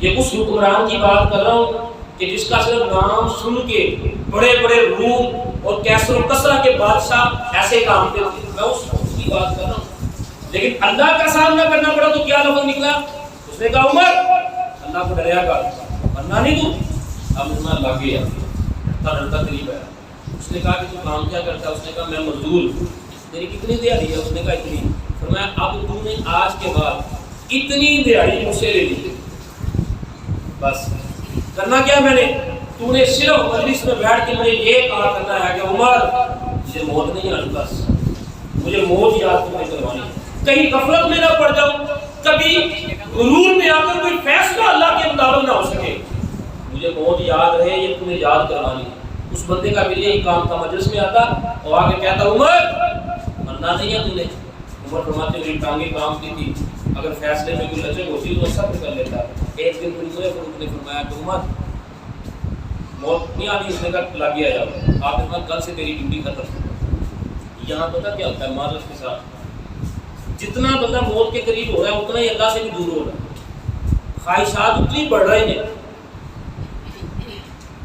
یہ اس حکمران کی بات کر رہا ہوں کہ جس کا صرف نام سن کے بڑے بڑے روم اور کیسر و کسرا کے بادشاہ ایسے کام کرتے تھے. میں اس کی بات کر رہا ہوں. لیکن اللہ کا سامنا کرنا پڑا تو کیا لفظ نکلا؟ اس نے کہا عمر اللہ کو ڈریا کر ورنہ نہیں تو. اب عمر لگ گیا ڈرتا قریب ہے. اس نے کہا کہ تو کام کیا کرتا ہے؟ اس نے کہا میں مزدور. میری کتنی دیہڑی ہے؟ اس نے کہا اتنی. فرمایا اب تم نے آج کے بعد اتنی دیہڑی مجھ سے لے لی. بس کرنا کیا میں نے؟ تو نے صرف مجلس میں بیٹھ کے مجھے یہ کہا کرنا ہے کہ عمر مجھے موت نہیں آنی. بس مجھے موت یاد تم نے کروانی. کہیں غفلت میں نہ پڑ جاؤں, کبھی غرور میں آ کر کوئی فیصلہ اللہ کے مطابق نہ ہو سکے. مجھے موت یاد رہے, یہ تمہیں یاد کروانی. اس بندے کا بھی یہی کام تھا. مجلس میں آتا اور آگے کہتا عمر مرنا نہیں ہے تم نے. عمر فرماتے میری ٹانگیں کام کی تھی, اگر فیصلے میں کوئی لچک ہوتی تو صبر کر لیتا. ایک دن پوری ہوئے فاروق نے فرمایا کہ عمر موت نہیں آنی. اس نے کہا لگ گیا جاؤ. آپ نے کہا کل سے تیری ڈیوٹی ختم. یہاں پتہ کیا ہوتا ہے معذرت کے ساتھ, جتنا بندہ موت کے قریب ہو رہا ہے اتنا ہی اللہ سے بھی دور ہو رہا ہے. خواہشات اتنی بڑھ رہی ہیں.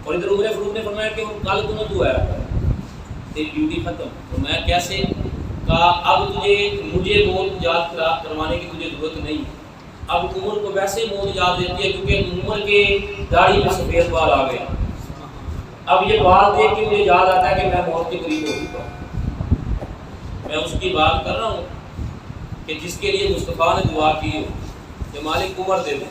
اور ادھر عمر فاروق نے فرمایا کہ کل تمہیں تو آیا تیری ڈیوٹی ختم. تو میں کیسے کہا اب تجھے مجھے موت یاد کروانے کی تجھے ضرورت نہیں. اب عمر کو ویسے ہی موت یاد دیتی ہے کیونکہ عمر کے داڑھی میں سفید بال آ گئے. اب یہ بال دیکھ کے مجھے یاد آتا ہے کہ میں موت کے قریب ہو چکا ہوں. میں اس کی بات کر رہا ہوں کہ جس کے لیے مصطفیٰ نے دعا کی ہو کہ مالک عمر دے دے.